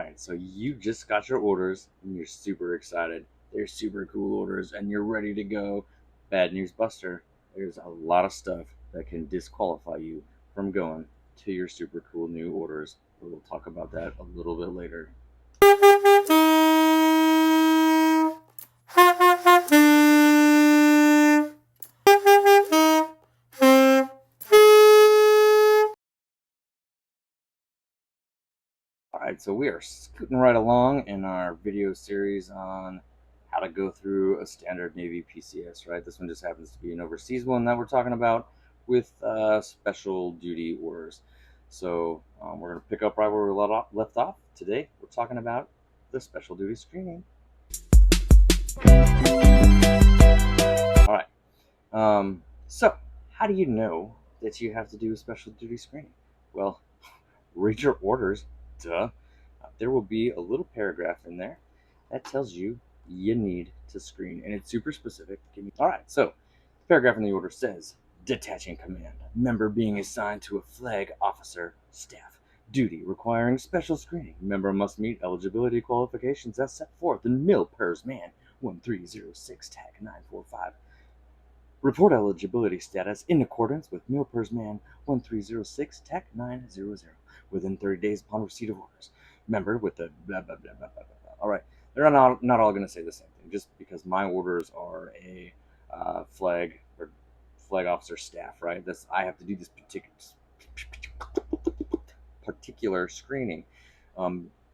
right, so you just got your orders and you're super excited. They're super cool orders and you're ready to go. Bad news, Buster. There's a lot of stuff that can disqualify you from going to your super cool new orders. We'll talk about that a little bit later. All right, so we are scooting right along in our video series on how to go through a standard Navy PCS, right? This one just happens to be an overseas one that we're talking about with special duty orders. So we're going to pick up right where we left off. Today, we're talking about the special duty screening. All right. So, how do you know that you have to do a special duty screening? Well, read your orders, duh. There will be a little paragraph in there that tells you need to screen, and it's super specific. All right, so the paragraph in the order says, detaching command, member being assigned to a flag officer staff duty requiring special screening. Member must meet eligibility qualifications as set forth in MIL-PERS Man 1306 Tag 945. Report eligibility status in accordance with MIL-PERS Man 1306 Tech 900 within 30 days upon receipt of orders. Member with the blah blah blah blah blah blah. All right, they're not all going to say the same thing. Just because my orders are a flag officer staff, right? I have to do this particular screening.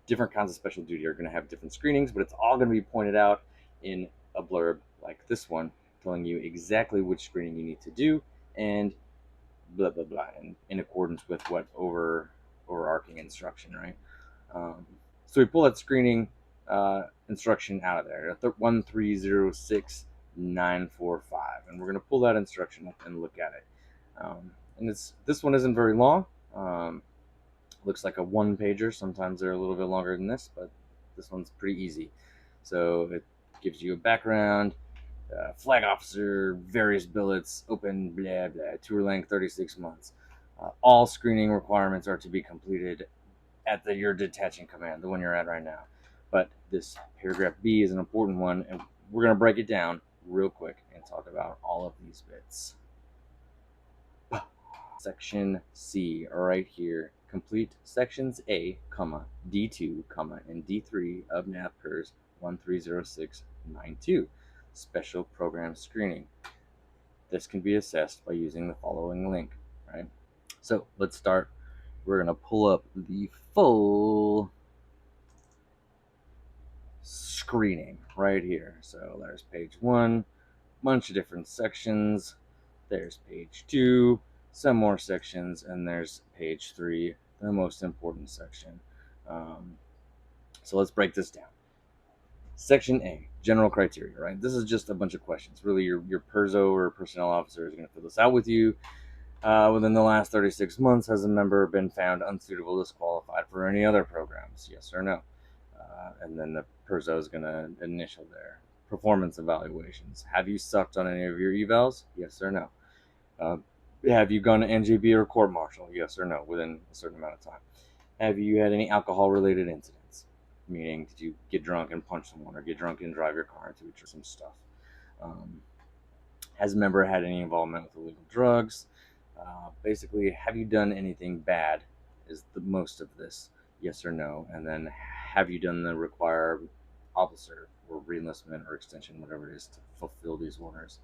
Different kinds of special duty are going to have different screenings, but it's all going to be pointed out in a blurb like this one, telling you exactly which screening you need to do and blah blah blah, in accordance with what overarching instruction, right? So we pull that screening instruction out of there, 1306945, and we're going to pull that instruction up and look at it. And this one isn't very long. Looks like a one pager. Sometimes they're a little bit longer than this, but this one's pretty easy. So it gives you a background, flag officer, various billets, open, blah, blah, tour length 36 months. All screening requirements are to be completed at your detaching command, the one you're at right now. But this paragraph B is an important one, and we're going to break it down real quick and talk about all of these bits. Section C, right here. Complete sections A, D2, and D3 of NAVPERS 130692. Special program screening. This can be assessed by using the following link, right? So let's start. We're going to pull up the full screening right here. So there's page 1, bunch of different sections. There's page 2, some more sections, and there's page 3, the most important section. So let's break this down. Section A, general criteria, right? This is just a bunch of questions. Really, your PERSO or personnel officer is going to fill this out with you. Within the last 36 months, has a member been found unsuitable, disqualified for any other programs? Yes or no? And then the PERSO is going to initial their performance evaluations. Have you sucked on any of your evals? Yes or no? Have you gone to NJB or court martial? Yes or no, within a certain amount of time. Have you had any alcohol-related incidents? Meaning, did you get drunk and punch someone, or get drunk and drive your car into each or some stuff? Has a member had any involvement with illegal drugs? Basically, have you done anything bad is the most of this, yes or no. And then, have you done the required officer or reenlistment or extension, whatever it is, to fulfill these orders?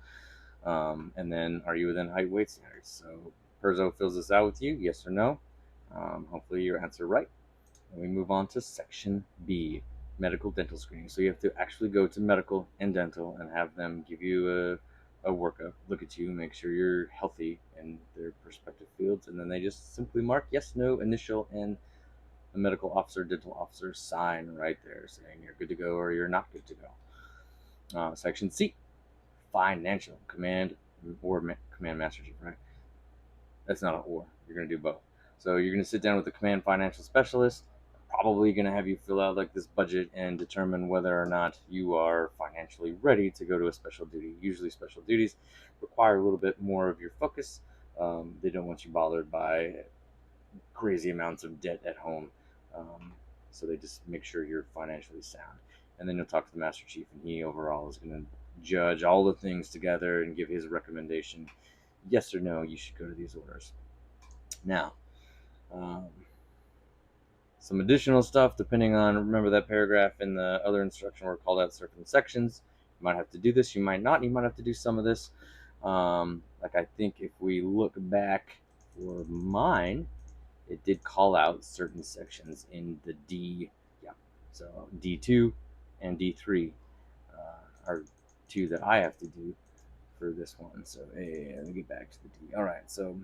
And then, are you within height weight standards? So PERSO fills this out with you, yes or no. Hopefully you answer right. And we move on to section B, medical dental screening. So you have to actually go to medical and dental and have them give you a workup, look at you, make sure you're healthy in their respective fields, and then they just simply mark yes, no, initial, and a medical officer, dental officer sign right there saying you're good to go or you're not good to go. Section C, financial command or command master chief, right? That's not an or. You're going to do both. So you're going to sit down with the command financial specialist, probably going to have you fill out like this budget and determine whether or not you are financially ready to go to a special duty. Usually special duties require a little bit more of your focus. They don't want you bothered by crazy amounts of debt at home. So they just make sure you're financially sound. And then you'll talk to the Master Chief, and he overall is going to judge all the things together and give his recommendation. Yes or no, you should go to these orders. Now, um, some additional stuff depending on, remember that paragraph in the other instruction where called out certain sections. You might have to do this, you might not, you might have to do some of this. Like I think if we look back for mine, it did call out certain sections in the D, yeah, so D2 and D3 are two that I have to do for this one. So hey, let me get back to the D. All right, so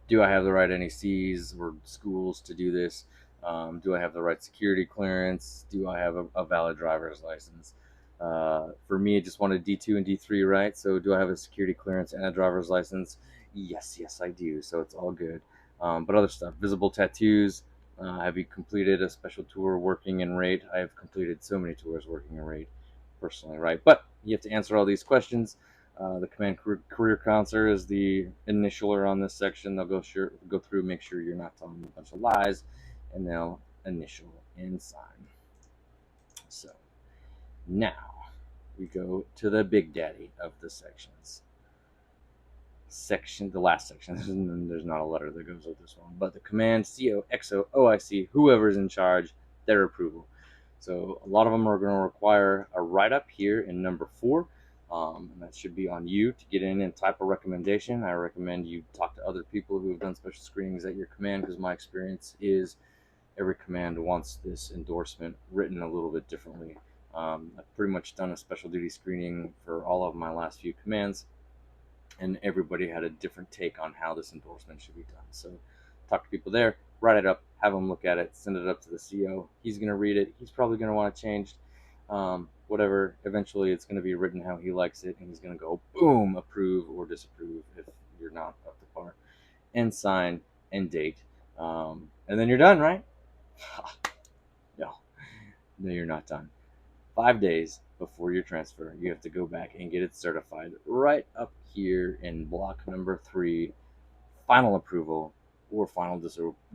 do I have the right NECs or schools to do this? Do I have the right security clearance? Do I have a valid driver's license? For me, I just wanted D2 and D3, right? So do I have a security clearance and a driver's license? Yes, I do. So it's all good. But other stuff, visible tattoos. Have you completed a special tour working in rate? I have completed so many tours working in rate personally, right? But you have to answer all these questions. The command career counselor is the initialer on this section. They'll go through, make sure you're not telling them a bunch of lies, and they'll initial and sign. So now we go to the big daddy of the sections. The last section. There's not a letter that goes with this one, but the command CO, XO, OIC, whoever's in charge, their approval. So a lot of them are going to require a write-up here in number 4. And that should be on you to get in and type a recommendation. I recommend you talk to other people who have done special screenings at your command, because my experience is every command wants this endorsement written a little bit differently. I've pretty much done a special duty screening for all of my last few commands, and everybody had a different take on how this endorsement should be done. So talk to people there, write it up, have them look at it, send it up to the CO. He's going to read it. He's probably going to want to change whatever. Eventually it's going to be written how he likes it, and he's going to go boom, approve or disapprove if you're not up to par, and sign and date, and then you're done, right? No, you're not done. 5 days before your transfer, you have to go back and get it certified right up here in block number 3, final approval or final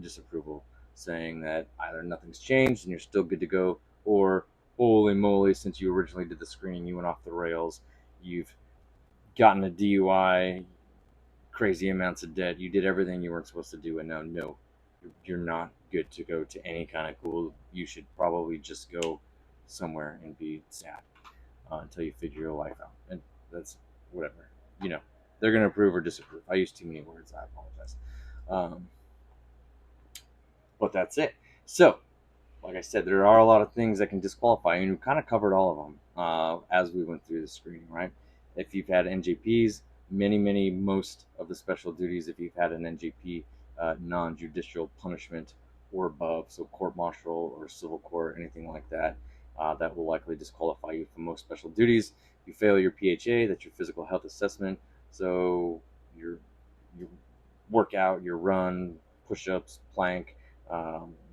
disapproval, saying that either nothing's changed and you're still good to go, or holy moly, since you originally did the screening, you went off the rails, you've gotten a DUI, crazy amounts of debt, you did everything you weren't supposed to do, and now no, you're not good to go to any kind of school. You should probably just go somewhere and be sad until you figure your life out. And that's whatever. They're going to approve or disapprove. I use too many words. I apologize. But that's it. So, like I said, there are a lot of things that can disqualify you, and we kind of covered all of them as we went through the screening, right? If you've had NJPs, most of the special duties, if you've had an NJP, non-judicial punishment or above, so court-martial or civil court, anything like that, that will likely disqualify you from most special duties. You fail your PHA, that's your physical health assessment, so your workout, your run, push-ups, plank,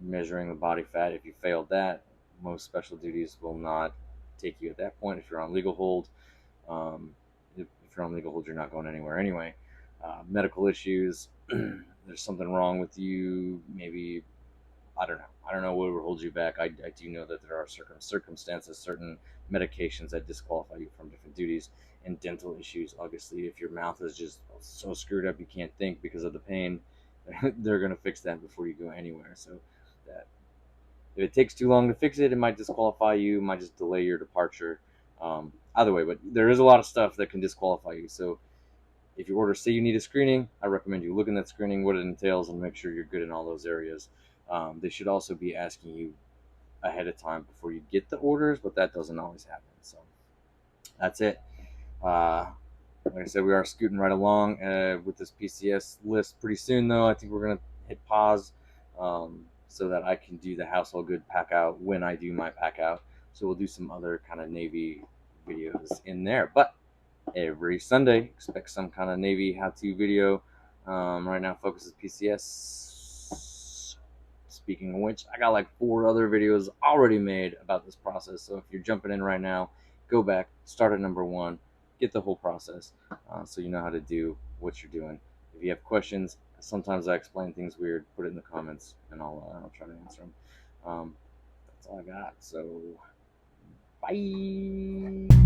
measuring the body fat. If you failed that, most special duties will not take you at that point. If you're on legal hold, if you're on legal hold, you're not going anywhere anyway. Medical issues, there's something wrong with you, maybe, I don't know what would hold you back. I do know that there are circumstances, certain medications that disqualify you from different duties, and dental issues. Obviously, if your mouth is just so screwed up you can't think because of the pain, they're going to fix that before you go anywhere. So that if it takes too long to fix it, it might disqualify you, it might just delay your departure. Either way, but there is a lot of stuff that can disqualify you. So if your orders say you need a screening, I recommend you look in that screening, what it entails, and make sure you're good in all those areas. They should also be asking you ahead of time before you get the orders, but that doesn't always happen. So that's it. Like I said, we are scooting right along with this PCS list. Pretty soon, though, I think we're going to hit pause so that I can do the household good pack out when I do my pack out. So we'll do some other kind of Navy videos in there. But every Sunday, expect some kind of Navy how-to video. Right now, focuses PCS. Speaking of which, I got like 4 other videos already made about this process. So if you're jumping in right now, go back, start at number 1, get the whole process so you know how to do what you're doing. If you have questions, Sometimes I explain things weird. Put it in the comments, and I'll try to answer them. That's all I got. So bye.